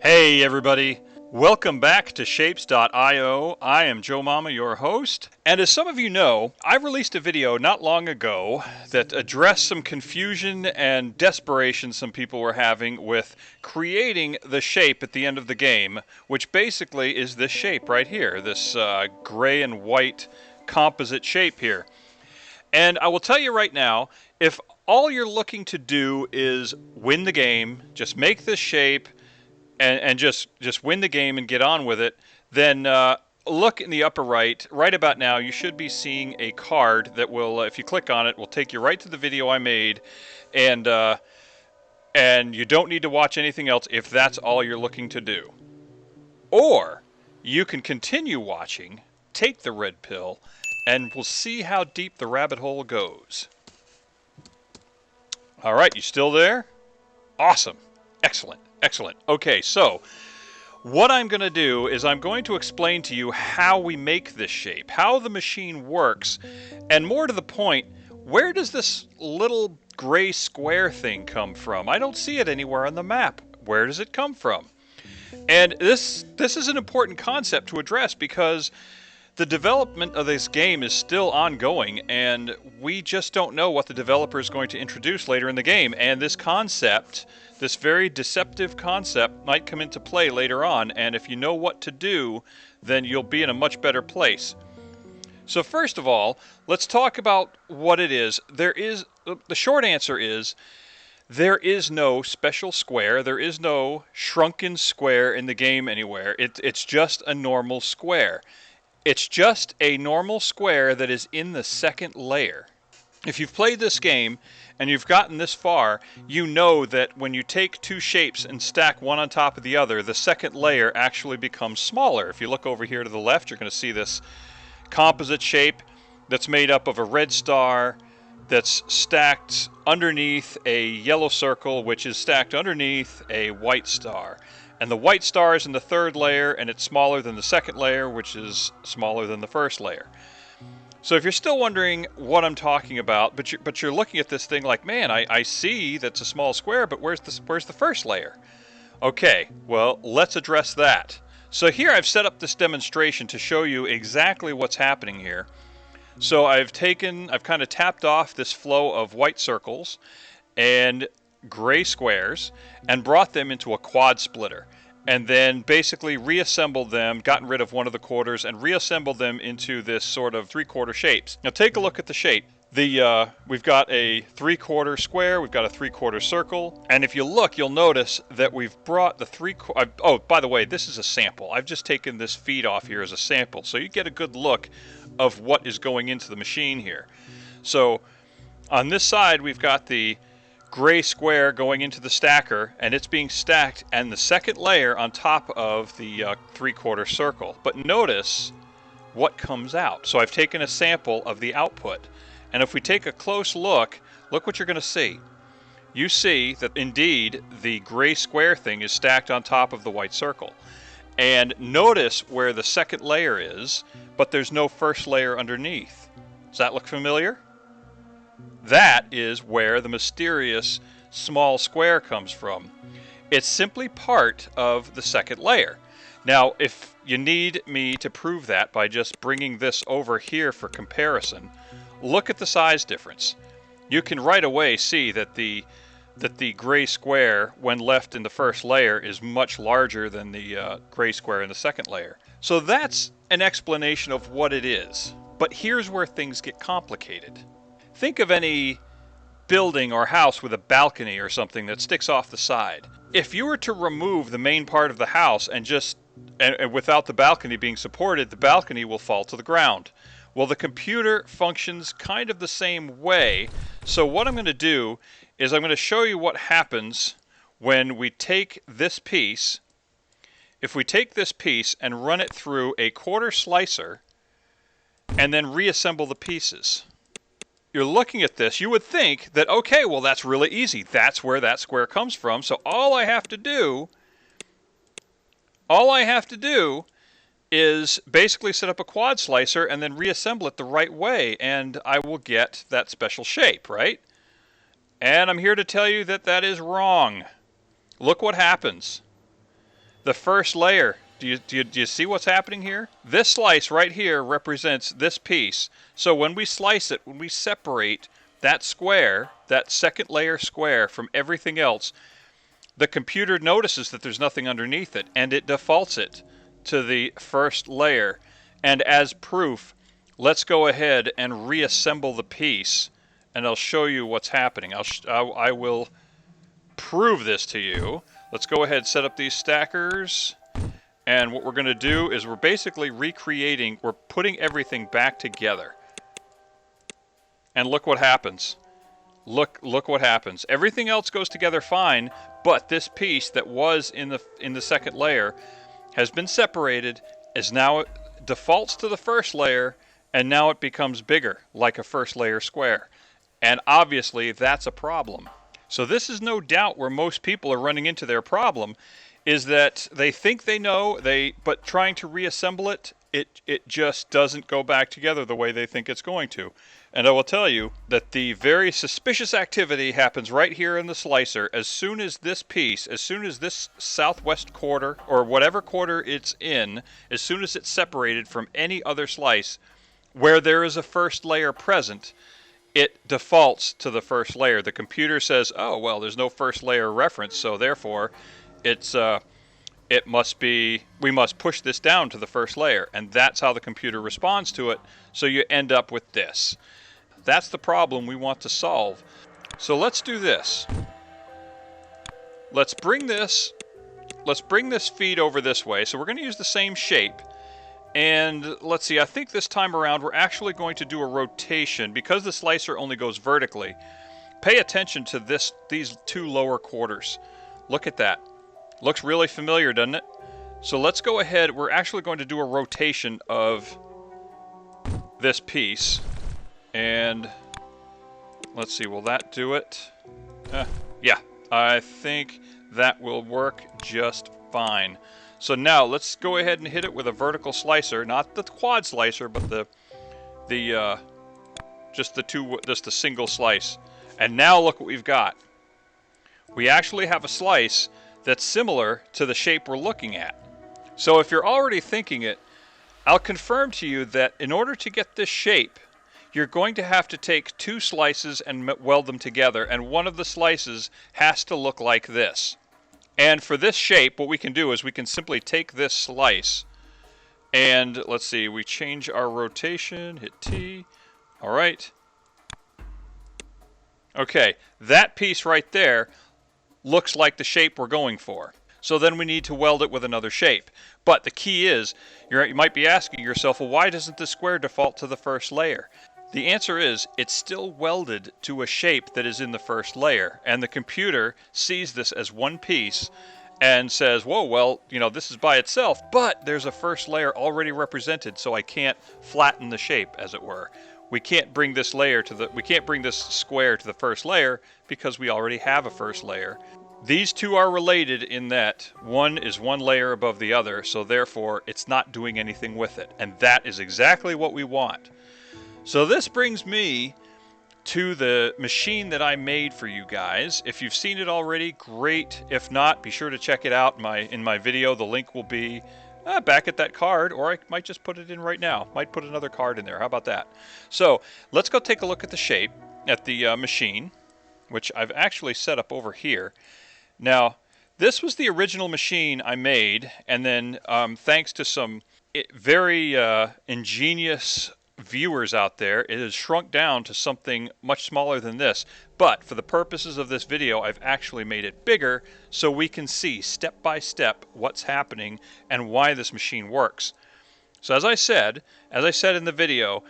Hey everybody, welcome back to Shapes.io. I am Joe Mama, your host, and as some of you know, I released a video not long ago that addressed some confusion and desperation some people were having with creating the shape at the end of the game, which basically is this shape right here, this gray and white composite shape here. And I will tell you right now, if all you're looking to do is win the game, just make this shape, and just win the game and get on with it, then look in the upper right. Right about now, you should be seeing a card that will, if you click on it, will take you right to the video I made, and you don't need to watch anything else if that's all you're looking to do. Or you can continue watching, take the red pill, and we'll see how deep the rabbit hole goes. All right, you still there? Awesome. Excellent. Excellent. Okay, so what I'm going to do is I'm going to explain to you how we make this shape, how the machine works, and more to the point, where does this little gray square thing come from? I don't see it anywhere on the map. Where does it come from? And this is an important concept to address because the development of this game is still ongoing, and we just don't know what the developer is going to introduce later in the game. And this concept, this very deceptive concept, might come into play later on, and if you know what to do, then you'll be in a much better place. So first of all, let's talk about what it is. The short answer is, there is no special square, there is no shrunken square in the game anywhere. It's just a normal square. It's just a normal square that is in the second layer. If you've played this game and you've gotten this far, you know that when you take two shapes and stack one on top of the other, the second layer actually becomes smaller. If you look over here to the left, you're going to see this composite shape that's made up of a red star that's stacked underneath a yellow circle, which is stacked underneath a white star. And the white star is in the third layer, and it's smaller than the second layer, which is smaller than the first layer. So if you're still wondering what I'm talking about, but you're looking at this thing like, man, I see that's a small square, but where's the first layer? Okay, well, let's address that. So here I've set up this demonstration to show you exactly what's happening here. So I've kind of tapped off this flow of white circles and gray squares and brought them into a quad splitter, and then basically reassembled them, gotten rid of one of the quarters and reassembled them into this sort of three-quarter shapes. Now take a look at the shape. We've got a three-quarter square, we've got a three-quarter circle, and if you look, you'll notice that we've brought the oh, by the way, this is a sample. I've just taken this feed off here as a sample, so you get a good look of what is going into the machine here. So on this side, we've got the gray square going into the stacker, and it's being stacked and the second layer on top of the three-quarter circle. But notice what comes out. So I've taken a sample of the output, and if we take a close look what you're going to see. You see that indeed the gray square thing is stacked on top of the white circle. And notice where the second layer is, but there's no first layer underneath. Does that look familiar? That is where the mysterious small square comes from. It's simply part of the second layer. Now, if you need me to prove that by just bringing this over here for comparison, look at the size difference. You can right away see that the gray square, when left in the first layer, is much larger than the gray square in the second layer. So that's an explanation of what it is. But here's where things get complicated. Think of any building or house with a balcony or something that sticks off the side. If you were to remove the main part of the house and without the balcony being supported, the balcony will fall to the ground. Well, the computer functions kind of the same way. So what I'm going to do is I'm going to show you what happens when we take this piece. If we take this piece and run it through a quarter slicer and then reassemble the pieces. You're looking at this, you would think that, okay, well, that's really easy. That's where that square comes from. So all I have to do is basically set up a quad slicer and then reassemble it the right way, and I will get that special shape, right? And I'm here to tell you that that is wrong. Look what happens. the first layer. Do you see what's happening here? This slice right here represents this piece. So when we slice it, when we separate that square, that second layer square from everything else, the computer notices that there's nothing underneath it, and it defaults it to the first layer. And as proof, let's go ahead and reassemble the piece, and I'll show you what's happening. I will prove this to you. Let's go ahead and set up these stackers. And what we're going to do is we're basically recreating, we're putting everything back together. And look what happens. Look what happens. Everything else goes together fine, but this piece that was in the second layer has been separated, is now defaults to the first layer, and now it becomes bigger, like a first layer square. And obviously that's a problem. So this is no doubt where most people are running into their problem, is that they think they know, but trying to reassemble it, it just doesn't go back together the way they think it's going to. And I will tell you that the very suspicious activity happens right here in the slicer. As soon as this piece, as soon as this southwest quarter, or whatever quarter it's in, as soon as it's separated from any other slice where there is a first layer present, it defaults to the first layer. The computer says, oh, well, there's no first layer reference, so therefore it must be, we must push this down to the first layer, and that's how the computer responds to it, so you end up with this. That's the problem we want to solve. So let's do this. Let's bring this feed over this way. So we're going to use the same shape, and let's see, I think this time around we're actually going to do a rotation. Because the slicer only goes vertically, pay attention to these two lower quarters. Look at that. Looks really familiar, doesn't it? So let's go ahead. We're actually going to do a rotation of this piece. And let's see, will that do it? Yeah, I think that will work just fine. So now let's go ahead and hit it with a vertical slicer, not the quad slicer, but just the single slice. And now look what we've got. We actually have a slice that's similar to the shape we're looking at. So if you're already thinking it, I'll confirm to you that in order to get this shape, you're going to have to take two slices and weld them together, and one of the slices has to look like this. And for this shape, what we can do is we can simply take this slice, and let's see, we change our rotation, hit T, all right. Okay, that piece right there looks like the shape we're going for. So then we need to weld it with another shape. But the key is, you might be asking yourself, well, why doesn't this square default to the first layer? The answer is, it's still welded to a shape that is in the first layer, and the computer sees this as one piece and says, whoa, well, you know, this is by itself, but there's a first layer already represented, so I can't flatten the shape, as it were. We can't bring this square to the first layer because we already have a first layer. These two are related in that one is one layer above the other, so therefore it's not doing anything with it. And that is exactly what we want. So this brings me to the machine that I made for you guys. If you've seen it already, great. If not, be sure to check it out in my video. The link will be back at that card, or I might just put it in right now. Might put another card in there. How about that? So let's go take a look at the shape, at the machine, which I've actually set up over here. Now, this was the original machine I made, and then thanks to some very ingenious viewers out there, it has shrunk down to something much smaller than this. But for the purposes of this video, I've actually made it bigger so we can see step by step what's happening and why this machine works. So as I said in the video,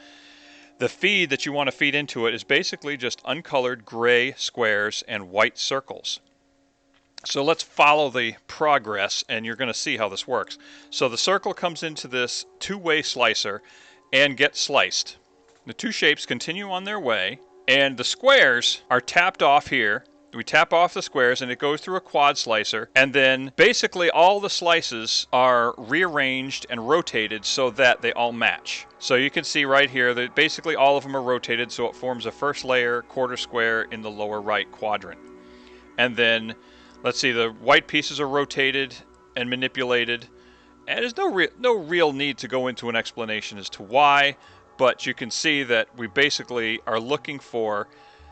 the feed that you want to feed into it is basically just uncolored gray squares and white circles. So let's follow the progress, and you're going to see how this works. So the circle comes into this two-way slicer and gets sliced. The two shapes continue on their way, and the squares are tapped off here. We tap off the squares, and it goes through a quad slicer, and then basically all the slices are rearranged and rotated so that they all match. So you can see right here that basically all of them are rotated, so it forms a first layer quarter square in the lower right quadrant. And then let's see, the white pieces are rotated and manipulated. And there's no real need to go into an explanation as to why, but you can see that we basically are looking for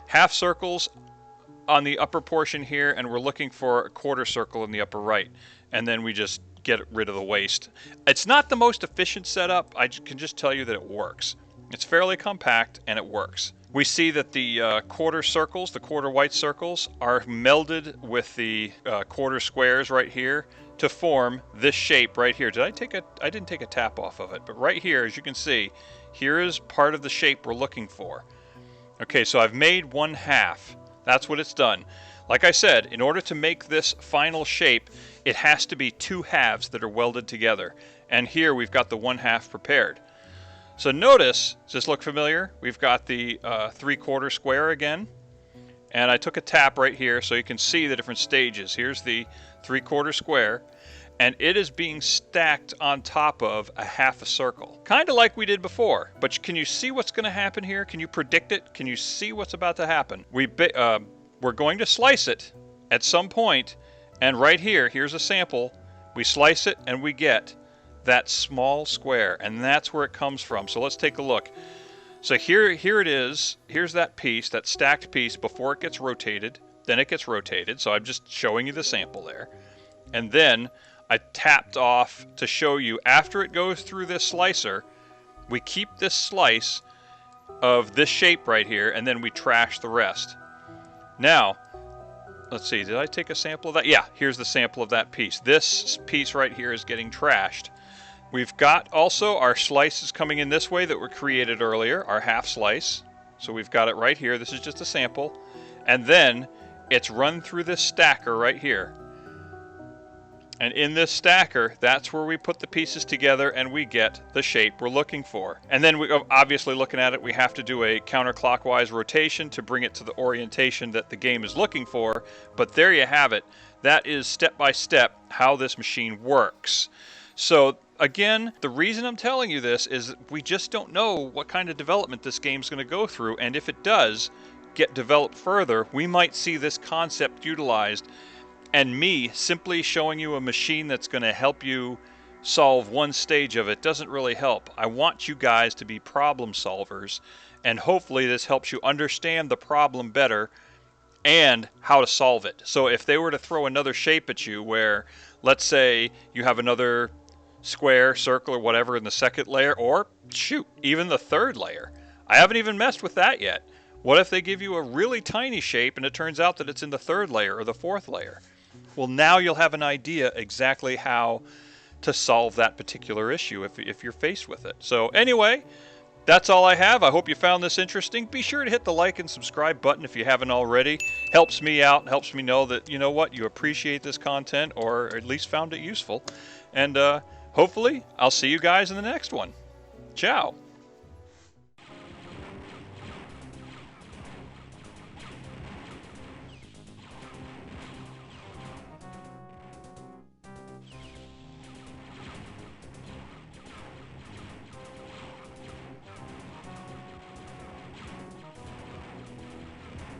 half circles on the upper portion here, and we're looking for a quarter circle in the upper right. And then we just get rid of the waste. It's not the most efficient setup. I can just tell you that it works. It's fairly compact and it works. We see that the quarter circles, the quarter white circles, are melded with the quarter squares right here to form this shape right here. I didn't take a tap off of it, but right here, as you can see, here is part of the shape we're looking for. Okay, so I've made 1/2. That's what it's done. Like I said, in order to make this final shape, it has to be 2 halves that are welded together. And here we've got the 1/2 prepared. So notice, does this look familiar? We've got the 3/4 square again. And I took a tap right here so you can see the different stages. Here's the 3/4 square. And it is being stacked on top of a half a circle. Kind of like we did before. But can you see what's going to happen here? Can you predict it? Can you see what's about to happen? We're going to slice it at some point. And right here, here's a sample. We slice it and we get that small square, and that's where it comes from. So let's take a look. So here it is. Here's that piece, that stacked piece before it gets rotated. Then it gets rotated. So I'm just showing you the sample there. And then I tapped off to show you after it goes through this slicer, we keep this slice of this shape right here, and then we trash the rest. Now, let's see, did I take a sample of that? Yeah, here's the sample of that piece. This piece right here is getting trashed. We've got also our slices coming in this way that were created earlier, our half slice. So we've got it right here. This is just a sample. And then it's run through this stacker right here. And in this stacker, that's where we put the pieces together and we get the shape we're looking for. And then we obviously looking at it, we have to do a counterclockwise rotation to bring it to the orientation that the game is looking for. But there you have it. That is step by step how this machine works. So again, the reason I'm telling you this is we just don't know what kind of development this game's going to go through. And if it does get developed further, we might see this concept utilized. And me simply showing you a machine that's going to help you solve one stage of it doesn't really help. I want you guys to be problem solvers, and hopefully this helps you understand the problem better and how to solve it. So if they were to throw another shape at you where, let's say, you have another square, circle, or whatever in the second layer, or shoot, even the third layer. I haven't even messed with that yet. What if they give you a really tiny shape and it turns out that it's in the third layer or the fourth layer? Well, now you'll have an idea exactly how to solve that particular issue if you're faced with it. So anyway, that's all I have. I hope you found this interesting. Be sure to hit the like and subscribe button if you haven't already. Helps me out, helps me know that, you know what, you appreciate this content or at least found it useful. And hopefully I'll see you guys in the next one. Ciao.